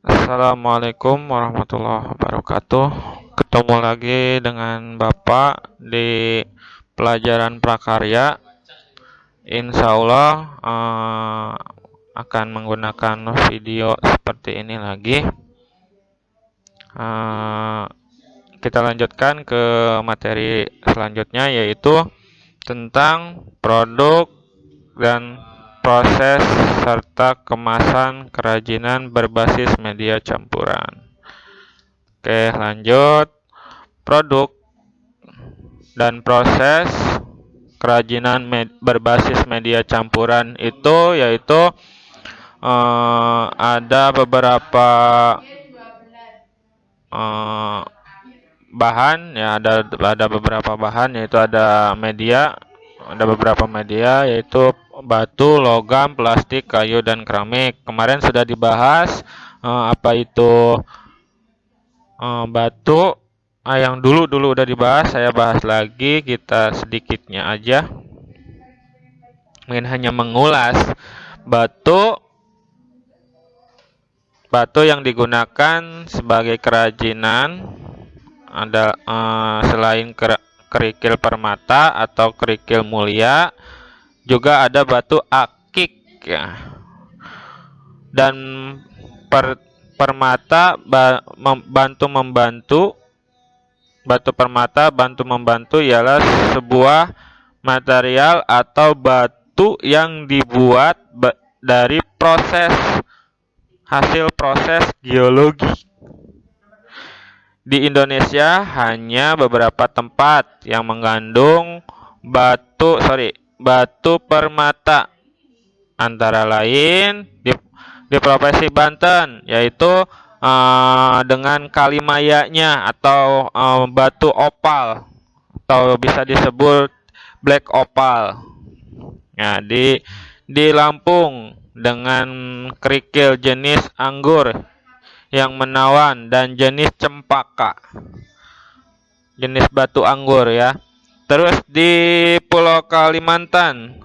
Assalamualaikum warahmatullahi wabarakatuh. Ketemu lagi dengan Bapak di pelajaran prakarya. Insya Allah akan menggunakan video seperti ini lagi. Kita lanjutkan ke materi selanjutnya, yaitu tentang produk dan proses serta kemasan kerajinan berbasis media campuran. Oke, lanjut. Produk dan proses kerajinan berbasis media campuran itu yaitu ada beberapa bahan, ya, ada beberapa bahan, yaitu ada beberapa media, yaitu batu, logam, plastik, kayu, dan keramik. Kemarin sudah dibahas apa itu batu. Yang dulu udah dibahas, saya bahas lagi, kita sedikitnya aja. Mungkin hanya mengulas batu yang digunakan sebagai kerajinan. Ada selain kerikil permata atau kerikil mulia, juga ada batu akik, ya. Dan permata batu permata bantu membantu ialah sebuah material atau batu yang dibuat dari hasil proses geologi. Di Indonesia hanya beberapa tempat yang mengandung batu permata, antara lain di Provinsi Banten, yaitu dengan kalimayanya atau batu opal, atau bisa disebut black opal. Nah, di Lampung dengan kerikil jenis anggur yang menawan dan jenis cempaka, jenis batu anggur, ya. Terus di Pulau Kalimantan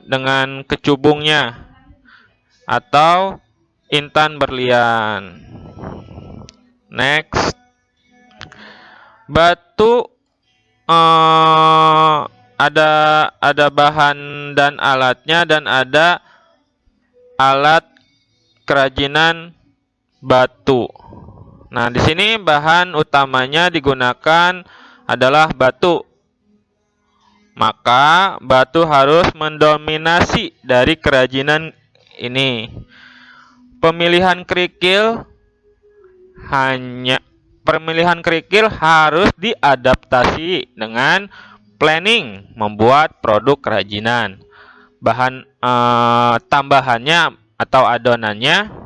dengan kecubungnya atau intan berlian. Next, batu ada bahan dan alatnya, dan ada alat kerajinan batu. Nah, di sini bahan utamanya digunakan adalah batu. Maka batu harus mendominasi dari kerajinan ini. Pemilihan kerikil harus diadaptasi dengan planning membuat produk kerajinan. Bahan tambahannya atau adonannya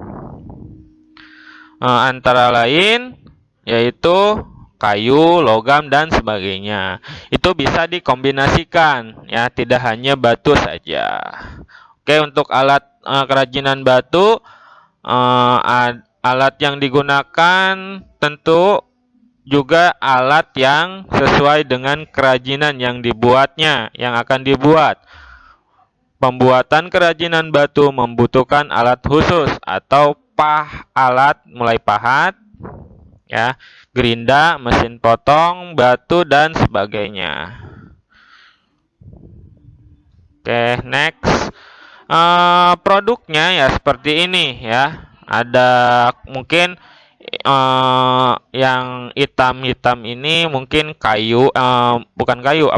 antara lain yaitu kayu, logam, dan sebagainya. Itu bisa dikombinasikan, ya, tidak hanya batu saja. Oke, untuk alat kerajinan batu, alat yang digunakan tentu juga alat yang sesuai dengan kerajinan yang akan dibuat. Pembuatan kerajinan batu membutuhkan alat khusus atau alat mulai pahat, ya, gerinda, mesin potong batu, dan sebagainya. Oke, next. Produknya ya seperti ini, ya. Ada mungkin yang hitam-hitam ini mungkin kayu, bukan kayu,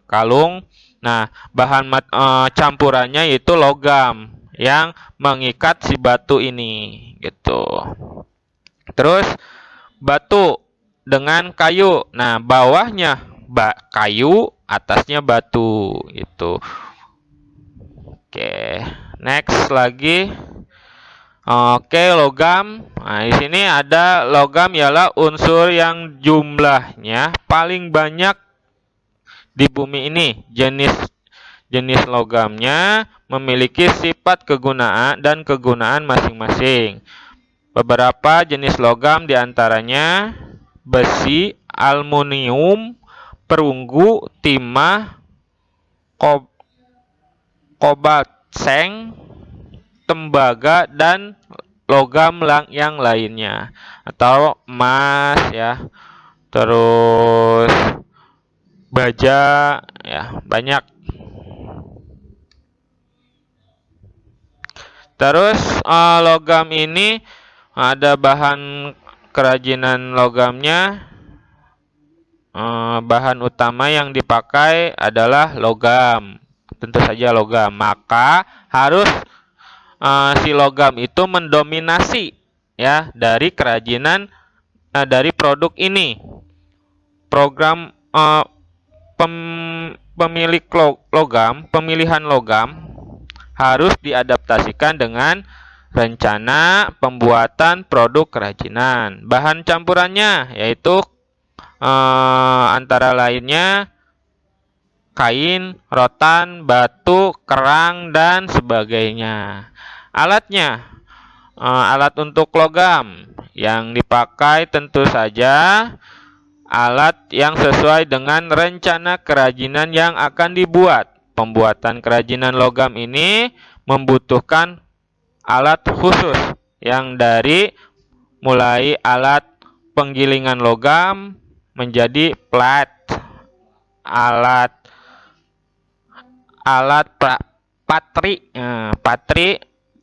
kalung. Nah, bahan campurannya yaitu logam yang mengikat si batu ini, gitu. Terus batu dengan kayu. Nah, bawahnya kayu, atasnya batu, gitu. Oke, next lagi. Oke, logam. Nah, di sini ada logam ialah unsur yang jumlahnya paling banyak di bumi ini. Jenis logamnya memiliki sifat kegunaan masing-masing. Beberapa jenis logam diantaranya besi, aluminium, perunggu, timah, kobalt, seng, tembaga, dan logam yang lainnya, atau emas ya, terus baja ya, banyak. Terus logam ini ada bahan kerajinan logamnya. Bahan utama yang dipakai adalah logam, tentu saja logam. Maka harus si logam itu mendominasi ya dari kerajinan dari produk ini. Program pemilik logam, pemilihan logam harus diadaptasikan dengan rencana pembuatan produk kerajinan. Bahan campurannya yaitu antara lainnya kain, rotan, batu, kerang, dan sebagainya. Alatnya, alat untuk logam yang dipakai tentu saja alat yang sesuai dengan rencana kerajinan yang akan dibuat. Pembuatan kerajinan logam ini membutuhkan alat khusus yang dari mulai alat penggilingan logam menjadi plat, alat patri,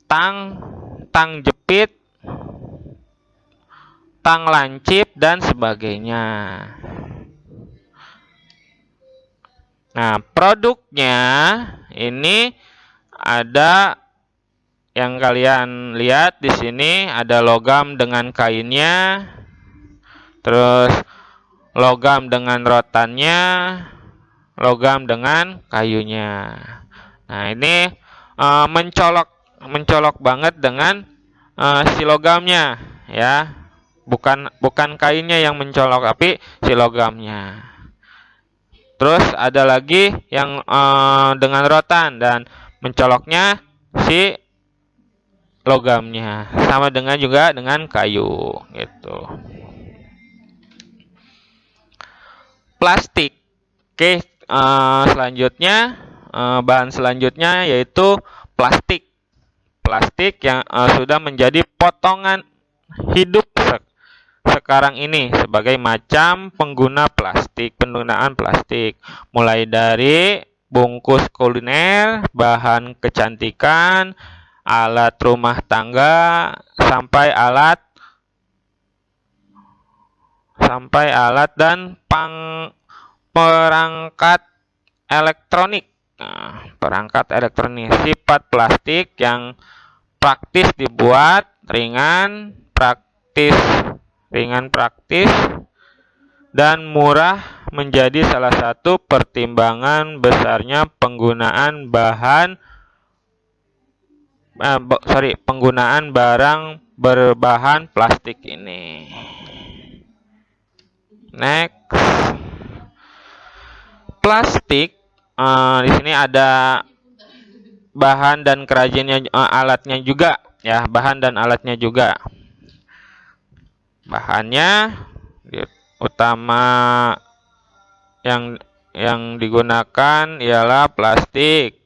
tang jepit, tang lancip, dan sebagainya. Nah, produknya ini ada yang kalian lihat di sini, ada logam dengan kainnya, terus logam dengan rotannya, logam dengan kayunya. Nah, ini mencolok banget dengan si logamnya ya. Bukan kainnya yang mencolok, tapi si logamnya. Terus ada lagi yang dengan rotan dan mencoloknya si logamnya. Sama dengan juga dengan kayu gitu. Plastik. Oke, selanjutnya bahan selanjutnya yaitu plastik. Plastik yang sudah menjadi potongan hidup sekarang ini sebagai macam penggunaan plastik. Mulai dari bungkus kuliner, bahan kecantikan, alat rumah tangga, sampai alat dan perangkat elektronik. Nah, perangkat elektronik. Sifat plastik yang praktis dibuat, ringan, praktis, dan murah menjadi salah satu pertimbangan besarnya penggunaan barang berbahan plastik ini. Next, plastik. Di sini ada bahan dan kerajinan alatnya juga, ya, bahan dan alatnya juga. Bahannya utama yang digunakan ialah plastik,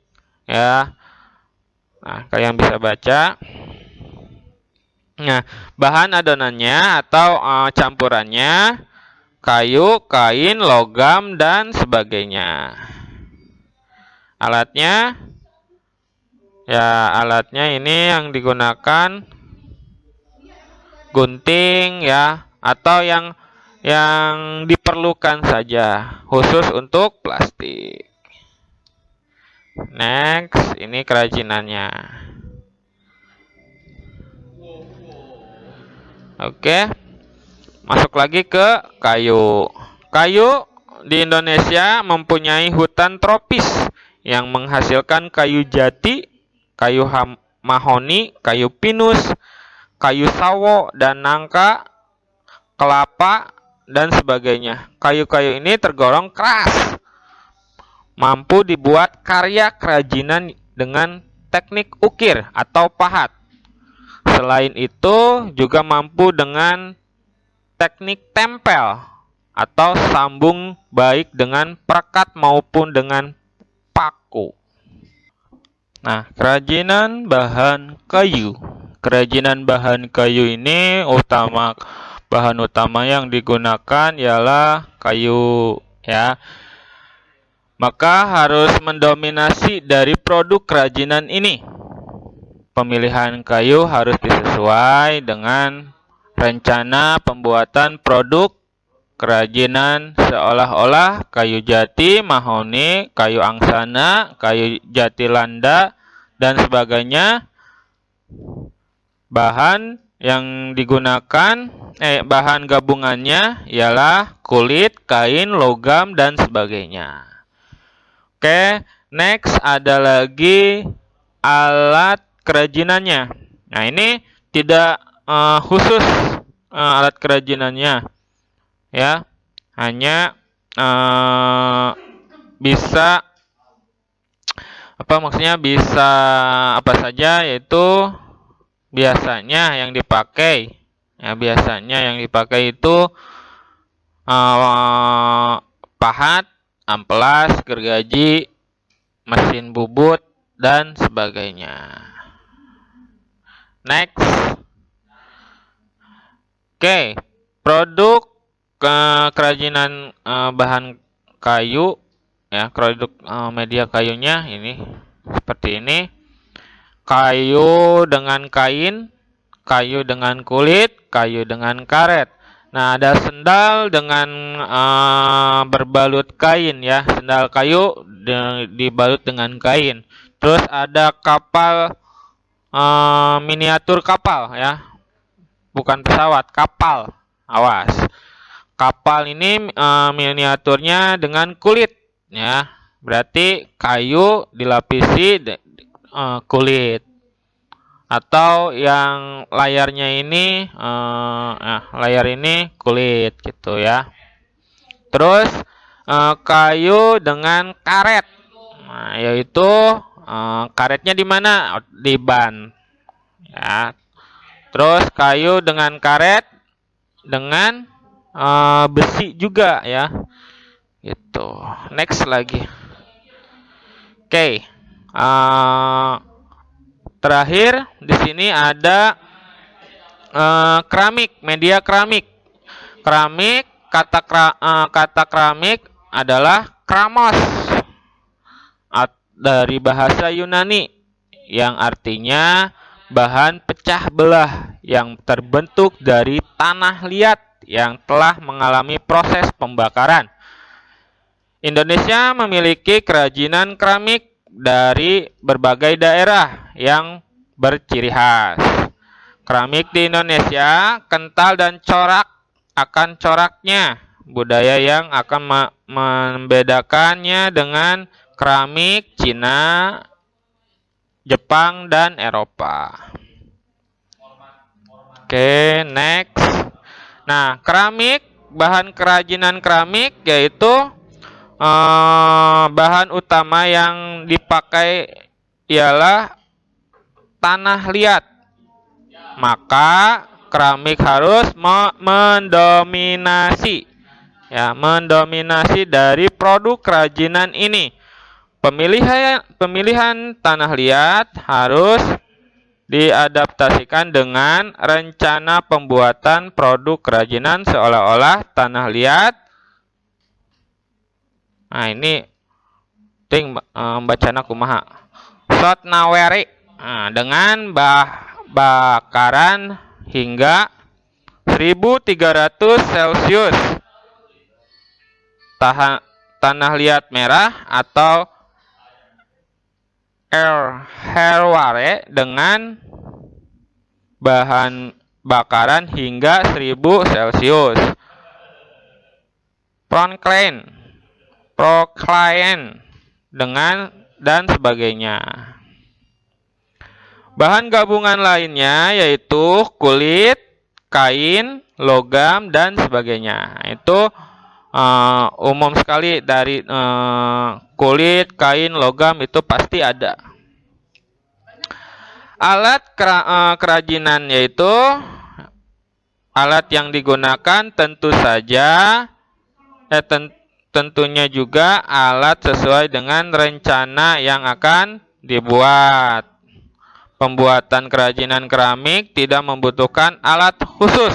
ya. Nah, kalian bisa baca. Nah, bahan adonannya atau campurannya kayu, kain, logam, dan sebagainya. Alatnya ini yang digunakan gunting ya, atau yang diperlukan saja khusus untuk plastik. Next, ini kerajinannya. Oke. Masuk lagi ke kayu. Kayu di Indonesia mempunyai hutan tropis yang menghasilkan kayu jati, kayu mahoni, kayu pinus, kayu sawo dan nangka, kelapa, dan sebagainya. Kayu-kayu ini tergolong keras, mampu dibuat karya kerajinan dengan teknik ukir atau pahat. Selain itu, juga mampu dengan teknik tempel atau sambung baik dengan perekat maupun dengan paku. Nah, kerajinan bahan kayu. kerajinan bahan kayu ini bahan utama yang digunakan ialah kayu, ya. Maka harus mendominasi dari produk kerajinan ini. Pemilihan kayu harus disesuai dengan rencana pembuatan produk kerajinan seolah-olah kayu jati, mahoni, kayu angsana, kayu jati landa, dan sebagainya. Bahan yang digunakan, bahan gabungannya ialah kulit, kain, logam, dan sebagainya. Oke, next ada lagi alat kerajinannya. Nah, ini tidak khusus alat kerajinannya, ya, hanya bisa bisa apa saja, yaitu biasanya yang dipakai, ya, itu pahat, amplas, gergaji, mesin bubut, dan sebagainya. Next. Oke, produk kerajinan bahan kayu, ya, produk media kayunya ini seperti ini. Kayu dengan kain, kayu dengan kulit, kayu dengan karet. Nah, ada sendal dengan berbalut kain, ya, sendal kayu dibalut dengan kain. Terus ada kapal, miniatur kapal, ya, bukan pesawat, kapal. Awas, kapal ini miniaturnya dengan kulit, ya, berarti kayu dilapisi kulit. Atau yang layarnya ini layar ini kulit, gitu, ya. Terus kayu dengan karet, nah, yaitu karetnya di mana? Di ban, ya. Terus kayu dengan karet dengan besi juga, ya, gitu. Next lagi. Oke. Terakhir di sini ada keramik, media keramik. Kata keramik adalah kramos, dari bahasa Yunani, yang artinya bahan pecah belah yang terbentuk dari tanah liat yang telah mengalami proses pembakaran. Indonesia memiliki kerajinan keramik dari berbagai daerah yang berciri khas. Keramik di Indonesia kental dan corak akan coraknya. Budaya yang akan membedakannya dengan keramik Cina, Jepang, dan Eropa. Oke, next. Nah, keramik, bahan kerajinan keramik yaitu bahan utama yang dipakai ialah tanah liat. Maka keramik harus mendominasi, ya, mendominasi dari produk kerajinan ini. Pemilihan tanah liat harus diadaptasikan dengan rencana pembuatan produk kerajinan seolah-olah tanah liat. Nah, ini ting bacana kumaha. Sot naweri, nah, dengan bakaran hingga 1300 Celcius. Tanah liat merah atau airware dengan bahan bakaran hingga 1000 Celcius. Proclaim dengan dan sebagainya. Bahan gabungan lainnya yaitu kulit, kain, logam, dan sebagainya. Itu umum sekali dari kulit, kain, logam itu pasti ada. Alat kerajinan yaitu alat yang digunakan tentu saja tentunya juga alat sesuai dengan rencana yang akan dibuat. Pembuatan kerajinan keramik tidak membutuhkan alat khusus.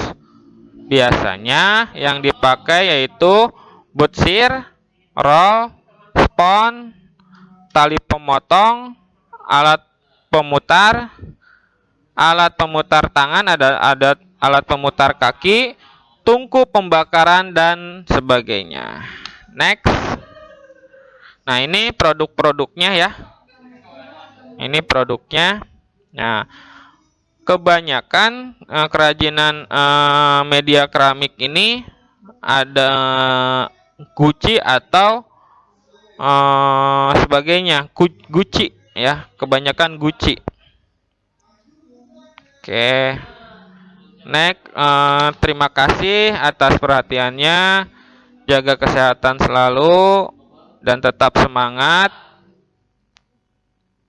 Biasanya yang dipakai yaitu butsir, roll, spon, tali pemotong, alat pemutar tangan, ada alat pemutar kaki, tungku pembakaran dan sebagainya. Next. Nah, ini produk-produknya ya. Ini produknya. Nah, kebanyakan kerajinan media keramik ini ada guci atau sebagainya. Guci ya, kebanyakan guci. Oke. Next, terima kasih atas perhatiannya. Jaga kesehatan selalu dan tetap semangat.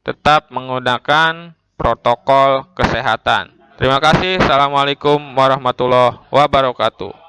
Tetap menggunakan protokol kesehatan. Terima kasih. Assalamualaikum warahmatullahi wabarakatuh.